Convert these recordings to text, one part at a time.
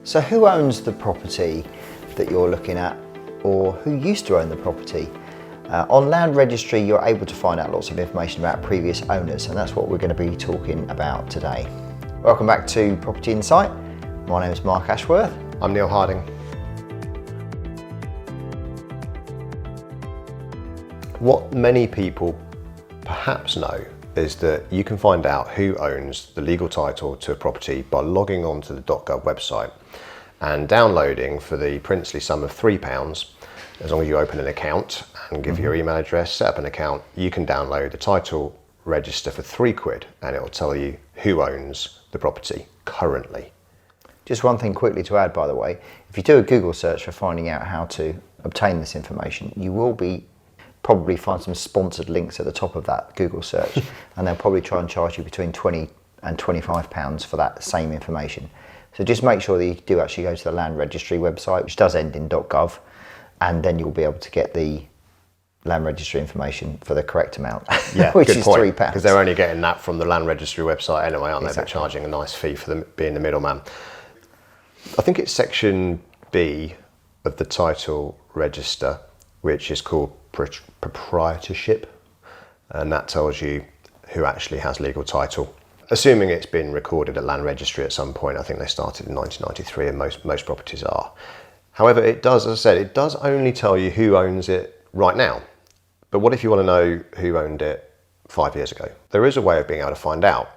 So who owns the property that you're looking at, or who used to own the property? On Land Registry, you're able to find out lots of information about previous owners, and that's what we're going to be talking about today. Welcome back to Property Insight. My name is Mark Ashworth. I'm Neil Harding. What many people perhaps know is that you can find out who owns the legal title to a property by logging on to the .gov website and downloading for the princely sum of £3. As long as you open an account and give your email address, set up an account, you can download the title register for £3 and it will tell you who owns the property currently. Just one thing quickly to add, by the way, if you do a Google search for finding out how to obtain this information, you will probably find some sponsored links at the top of that Google search, and they'll probably try and charge you between £20 and £25 for that same information. So just make sure that you do actually go to the Land Registry website, which does end in .gov, and then you'll be able to get the Land Registry information for the correct amount, Yeah, which good is point, £3. because they're only getting that from the Land Registry website anyway, aren't they? Exactly. They're charging a nice fee for them being the middleman. I think it's section B of the title register, which is called Proprietorship, and that tells you who actually has legal title. Assuming it's been recorded at Land Registry at some point. I think they started in 1993 and most properties are. However, it does, as I said, it does only tell you who owns it right now. But what if you want to know who owned it 5 years ago? There is a way of being able to find out,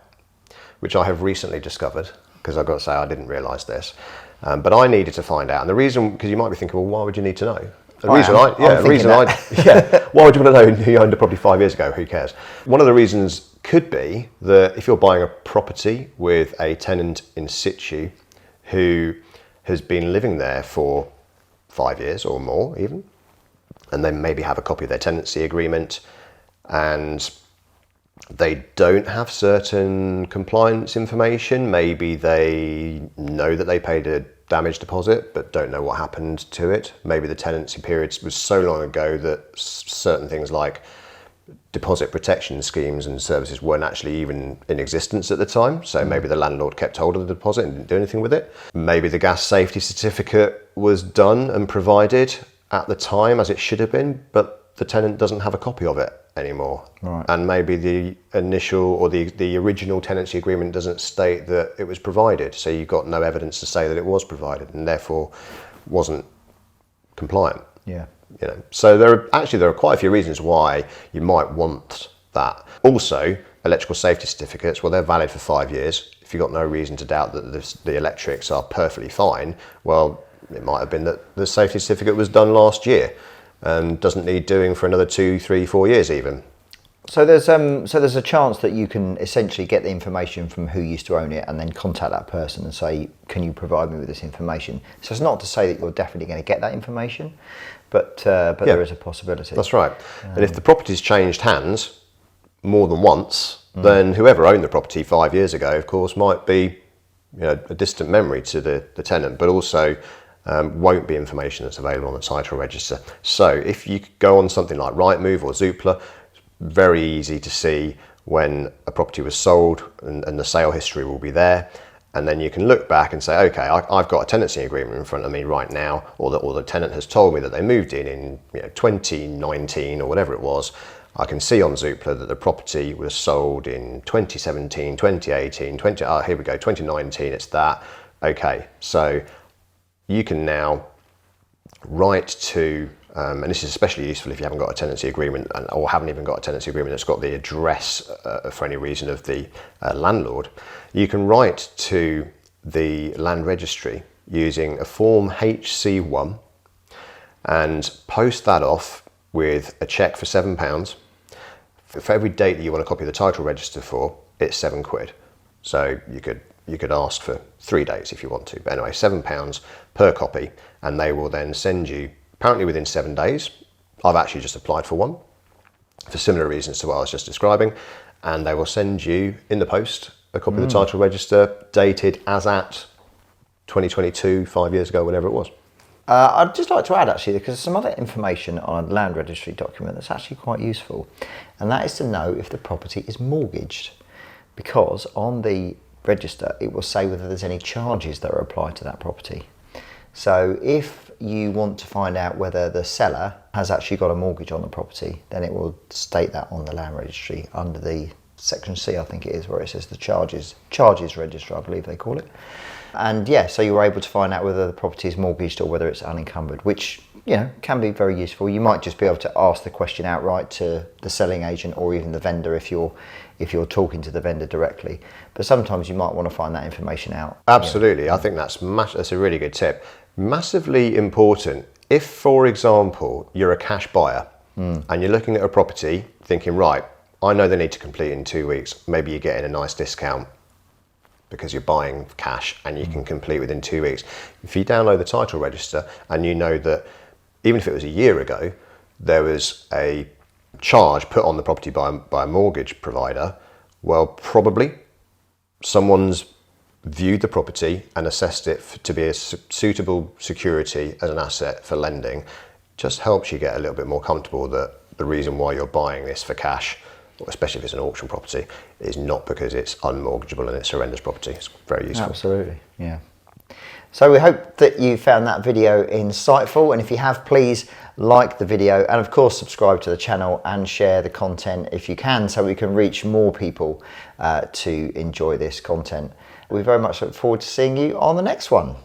which I have recently discovered, because I've got to say I didn't realise this. But I needed to find out, and the reason, because you might be thinking, well, why would you need to know? Why would you want to know who owned a property 5 years ago? Who cares? One of the reasons could be that if you're buying a property with a tenant in situ who has been living there for 5 years or more even, and they maybe have a copy of their tenancy agreement, and they don't have certain compliance information. Maybe they know that they paid a damage deposit but don't know what happened to it. Maybe the tenancy period was so long ago that certain things like deposit protection schemes and services weren't actually even in existence at the time. So maybe the landlord kept hold of the deposit and didn't do anything with it. Maybe the gas safety certificate was done and provided at the time as it should have been, but the tenant doesn't have a copy of it anymore. Right. And maybe the initial or the original tenancy agreement doesn't state that it was provided, so you've got no evidence to say that it was provided and therefore wasn't compliant. Yeah. You know, so there are quite a few reasons why you might want that. Also, electrical safety certificates, well, they're valid for 5 years. If you've got no reason to doubt that the electrics are perfectly fine, well, it might have been that the safety certificate was done last year and doesn't need doing for another 2, 3, 4 years even. So there's a chance that you can essentially get the information from who used to own it and then contact that person and say, can you provide me with this information? So it's not to say that you're definitely going to get that information, but there is a possibility. That's right. And if the property's changed hands more than once, then whoever owned the property 5 years ago, of course, might be a distant memory to the tenant, but also won't be information that's available on the title register. So if you go on something like Rightmove or Zoopla, it's very easy to see when a property was sold, and the sale history will be there. And then you can look back and say, okay, I've got a tenancy agreement in front of me right now, or the tenant has told me that they moved in 2019 or whatever it was. I can see on Zoopla that the property was sold in 2017, 2018, here we go, 2019, it's that. Okay, so you can now write to, and this is especially useful if you haven't got a tenancy agreement or haven't even got a tenancy agreement that's got the address for any reason of the landlord. You can write to the Land Registry using a form HC1 and post that off with a cheque for £7. For every date that you want a copy of the title register for, it's £7. So you could ask for 3 days if you want to. But anyway, £7 per copy, and they will then send you, apparently within 7 days. I've actually just applied for one for similar reasons to what I was just describing, and they will send you in the post a copy of the title register dated as at 2022, 5 years ago, whenever it was. I'd just like to add actually, because there's some other information on a land registry document that's actually quite useful, and that is to know if the property is mortgaged, because on the register, it will say whether there's any charges that are applied to that property. So if you want to find out whether the seller has actually got a mortgage on the property, then it will state that on the land registry under the section C, I think it is, where it says the charges register, I believe they call it. And yeah, so you're able to find out whether the property is mortgaged or whether it's unencumbered, which, you know, can be very useful. You might just be able to ask the question outright to the selling agent or even the vendor if you're talking to the vendor directly. But sometimes you might want to find that information out. Absolutely. I think that's a really good tip. Massively important. If, for example, you're a cash buyer and you're looking at a property thinking, right, I know they need to complete in 2 weeks. Maybe you're getting a nice discount because you're buying cash and you can complete within 2 weeks. If you download the title register and you know that even if it was a year ago, there was a charge put on the property by a mortgage provider, well, probably someone's viewed the property and assessed it to be a suitable security as an asset for lending. Just helps you get a little bit more comfortable that the reason why you're buying this for cash, especially if it's an auction property, is not because it's unmortgageable and it's horrendous property. It's very useful. Absolutely, yeah. So we hope that you found that video insightful, and if you have, please like the video and of course subscribe to the channel and share the content if you can, so we can reach more people to enjoy this content. We very much look forward to seeing you on the next one.